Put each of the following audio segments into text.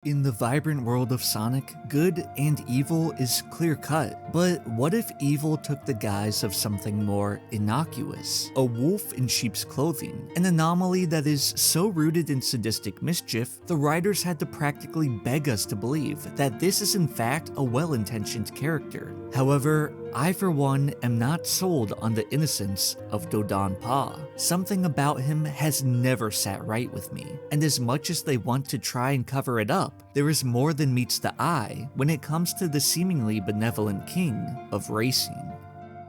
In the vibrant world of Sonic, good and evil is clear-cut, but what if evil took the guise of something more innocuous? A wolf in sheep's clothing, an anomaly that is so rooted in sadistic mischief, the writers had to practically beg us to believe that this is in fact a well-intentioned character. However, I for one am not sold on the innocence of Dodon Pa. Something about him has never sat right with me, and as much as they want to try and cover it up, there is more than meets the eye when it comes to the seemingly benevolent king of racing.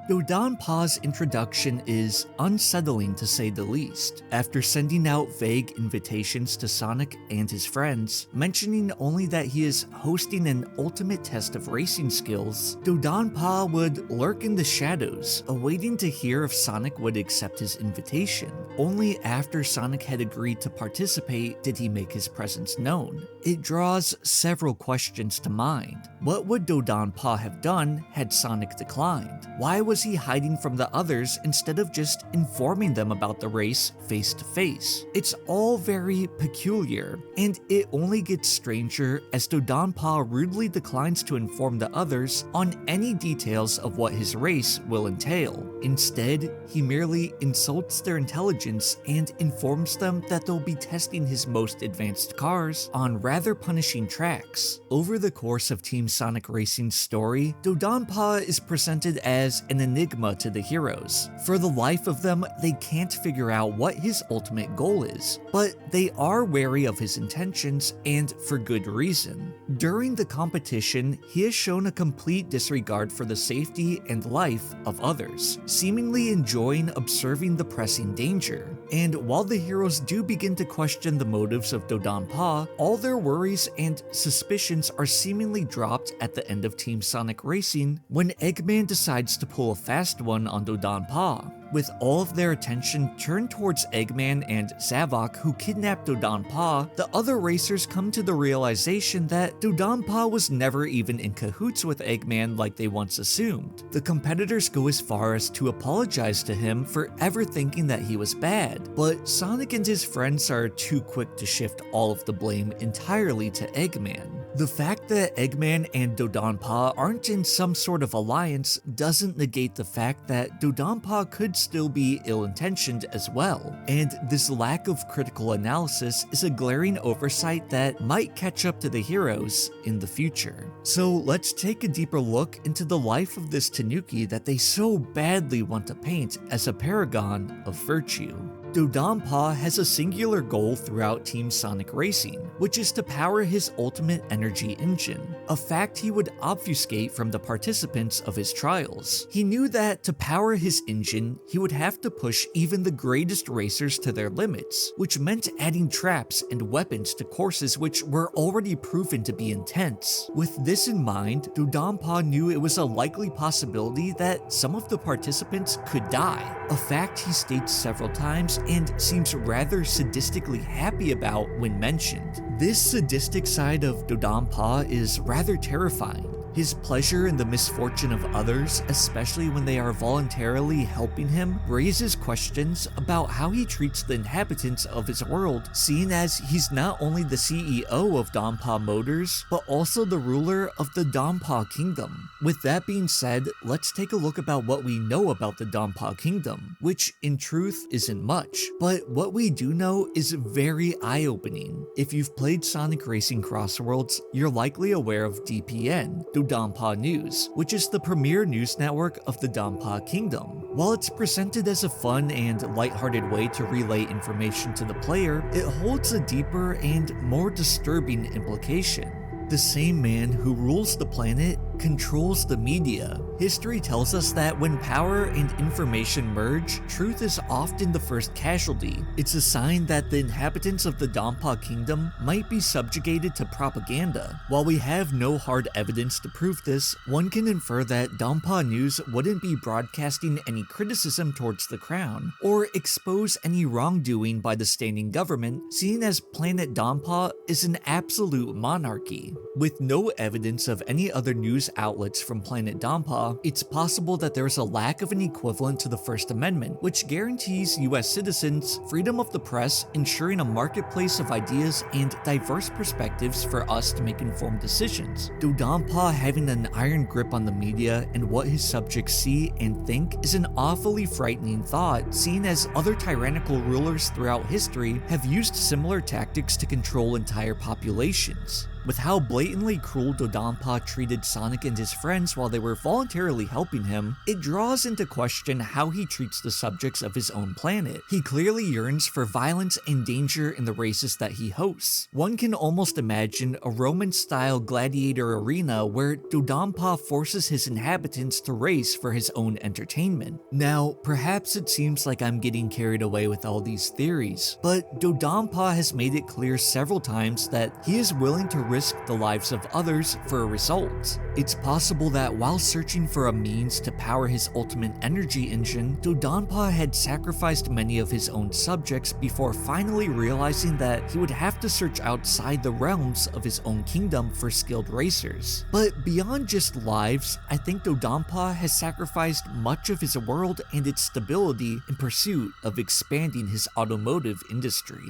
Dodon Pa's introduction is unsettling to say the least. After sending out vague invitations to Sonic and his friends, mentioning only that he is hosting an ultimate test of racing skills, Dodon Pa would lurk in the shadows, awaiting to hear if Sonic would accept his invitation. Only after Sonic had agreed to participate did he make his presence known. It draws several questions to mind. What would Dodon Pa have done had Sonic declined? Why was he hiding from the others instead of just informing them about the race face to face? It's all very peculiar, and it only gets stranger as Dodon Pa rudely declines to inform the others on any details of what his race will entail. Instead, he merely insults their intelligence and informs them that they'll be testing his most advanced cars on rather punishing tracks. Over the course of Team Sonic Racing's story, Dodon Pa is presented as an enigma to the heroes. For the life of them, they can't figure out what his ultimate goal is, but they are wary of his intentions, and for good reason. During the competition, he has shown a complete disregard for the safety and life of others, seemingly enjoying observing the pressing danger. And while the heroes do begin to question the motives of Dodon Pa, all their worries and suspicions are seemingly dropped at the end of Team Sonic Racing when Eggman decides to pull a fast one on Dodon Pa. With all of their attention turned towards Eggman and Zavok, who kidnapped Dodon Pa, the other racers come to the realization that Dodon Pa was never even in cahoots with Eggman like they once assumed. The competitors go as far as to apologize to him for ever thinking that he was bad, but Sonic and his friends are too quick to shift all of the blame entirely to Eggman. The fact that Eggman and Dodon Pa aren't in some sort of alliance doesn't negate the fact that Dodon Pa could still be ill-intentioned as well, and this lack of critical analysis is a glaring oversight that might catch up to the heroes in the future. So let's take a deeper look into the life of this Tanuki that they so badly want to paint as a paragon of virtue. Dodon Pa has a singular goal throughout Team Sonic Racing, which is to power his ultimate energy engine, a fact he would obfuscate from the participants of his trials. He knew that to power his engine, he would have to push even the greatest racers to their limits, which meant adding traps and weapons to courses which were already proven to be intense. With this in mind, Dodon Pa knew it was a likely possibility that some of the participants could die, a fact he states several times and seems rather sadistically happy about when mentioned. This sadistic side of Dodon Pa is rather terrifying. His pleasure in the misfortune of others, especially when they are voluntarily helping him, raises questions about how he treats the inhabitants of his world, seeing as he's not only the CEO of Don Pa Motors, but also the ruler of the Don Pa Kingdom. With that being said, let's take a look about what we know about the Don Pa Kingdom, which in truth isn't much, but what we do know is very eye-opening. If you've played Sonic Racing Crossworlds, you're likely aware of DPN, Dodon Pa News, which is the premier news network of the Don Pa Kingdom. While it's presented as a fun and lighthearted way to relay information to the player, it holds a deeper and more disturbing implication. The same man who rules the planet controls the media. History tells us that when power and information merge, truth is often the first casualty. It's a sign that the inhabitants of the Don Pa Kingdom might be subjugated to propaganda. While we have no hard evidence to prove this, one can infer that Don Pa News wouldn't be broadcasting any criticism towards the crown, or expose any wrongdoing by the standing government, seeing as Planet Don Pa is an absolute monarchy. With no evidence of any other news news outlets from planet Dodon Pa, it's possible that there's a lack of an equivalent to the First Amendment, which guarantees US citizens freedom of the press, ensuring a marketplace of ideas and diverse perspectives for us to make informed decisions. Dodon Pa having an iron grip on the media and what his subjects see and think is an awfully frightening thought, seeing as other tyrannical rulers throughout history have used similar tactics to control entire populations. With how blatantly cruel Dodon Pa treated Sonic and his friends while they were voluntarily helping him, it draws into question how he treats the subjects of his own planet. He clearly yearns for violence and danger in the races that he hosts. One can almost imagine a Roman-style gladiator arena where Dodon Pa forces his inhabitants to race for his own entertainment. Now, perhaps it seems like I'm getting carried away with all these theories, but Dodon Pa has made it clear several times that he is willing to risk the lives of others for a result. It's possible that while searching for a means to power his ultimate energy engine, Dodon Pa had sacrificed many of his own subjects before finally realizing that he would have to search outside the realms of his own kingdom for skilled racers. But beyond just lives, I think Dodon Pa has sacrificed much of his world and its stability in pursuit of expanding his automotive industry.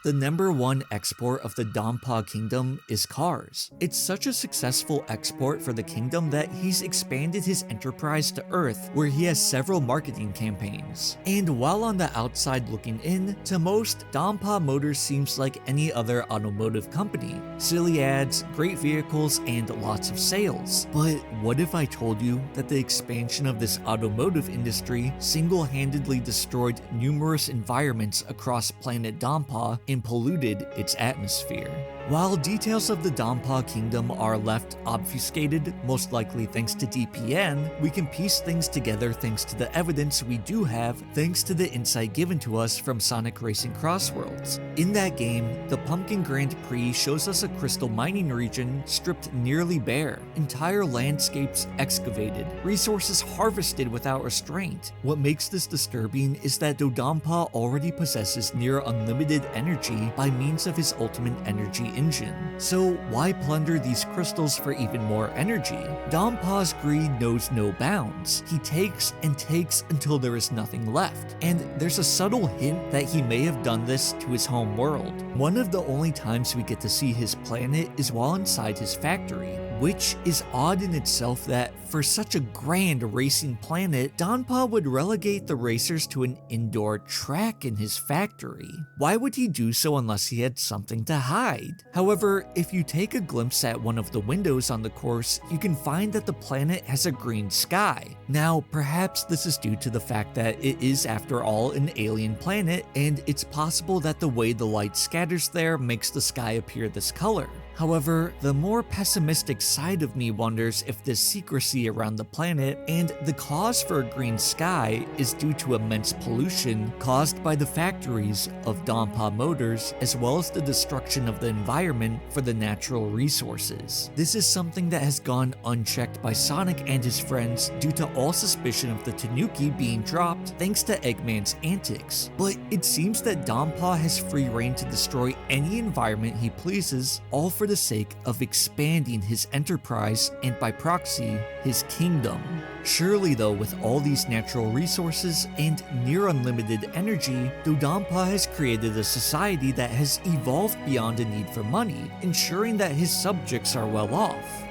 The #1 export of the Dodon Pa kingdom is cars. It's such a successful export for the kingdom that he's expanded his enterprise to Earth, where he has several marketing campaigns. And while on the outside looking in, to most, Dodon Pa Motors seems like any other automotive company. Silly ads, great vehicles, and lots of sales. But what if I told you that the expansion of this automotive industry single-handedly destroyed numerous environments across planet Dodon Pa and polluted its atmosphere? While details of the Dodon Pa kingdom are left obfuscated, most likely thanks to DPN, we can piece things together thanks to the evidence we do have thanks to the insight given to us from Sonic Racing Crossworlds. In that game, the Pumpkin Grand Prix shows us a crystal mining region stripped nearly bare, entire landscapes excavated, resources harvested without restraint. What makes this disturbing is that Dodon Pa already possesses near unlimited energy by means of his ultimate energy engine. So why plunder these crystals for even more energy? Dodon Pa's greed knows no bounds. He takes and takes until there is nothing left. And there's a subtle hint that he may have done this to his home world. One of the only times we get to see his planet is while inside his factory, which is odd in itself that for such a grand racing planet, Dodon Pa would relegate the racers to an indoor track in his factory. Why would he do so unless he had something to hide? However, if you take a glimpse at one of the windows on the course, you can find that the planet has a green sky. Now, perhaps this is due to the fact that it is, after all, an alien planet, and it's possible that the way the light scatters there makes the sky appear this color. However, the more pessimistic side of me wonders if this secrecy around the planet and the cause for a green sky is due to immense pollution caused by the factories of Dodon Pa Motors, as well as the destruction of the environment for the natural resources. This is something that has gone unchecked by Sonic and his friends due to all suspicion of the Tanuki being dropped thanks to Eggman's antics. But it seems that Dodon Pa has free reign to destroy any environment he pleases, all for the sake of expanding his enterprise and by proxy, his kingdom. Surely though, with all these natural resources and near unlimited energy, Dodon Pa has created a society that has evolved beyond a need for money, ensuring that his subjects are well off.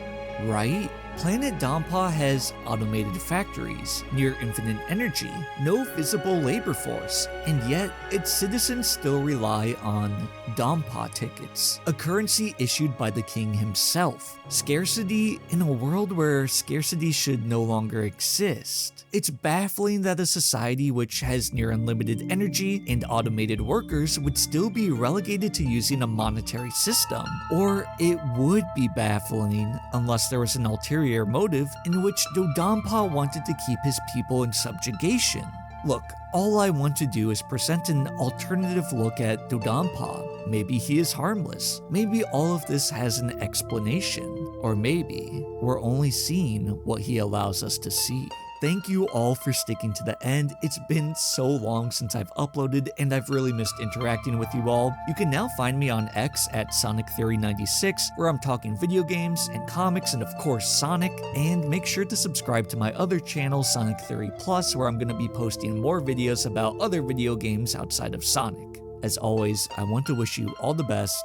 Right? Planet Dodon Pa has automated factories, near infinite energy, no visible labor force, and yet its citizens still rely on Dodon Pa tickets, a currency issued by the king himself. Scarcity in a world where scarcity should no longer exist. It's baffling that a society which has near unlimited energy and automated workers would still be relegated to using a monetary system. Or it would be baffling unless there was an ulterior motive in which Dodon Pa wanted to keep his people in subjugation. Look, all I want to do is present an alternative look at Dodon Pa. Maybe he is harmless. Maybe all of this has an explanation. Or maybe we're only seeing what he allows us to see. Thank you all for sticking to the end. It's been so long since I've uploaded, and I've really missed interacting with you all. You can now find me on X at SonicTheory96, where I'm talking video games and comics and of course Sonic, and make sure to subscribe to my other channel, Sonic Theory Plus, where I'm going to be posting more videos about other video games outside of Sonic. As always, I want to wish you all the best.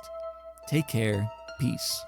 Take care. Peace.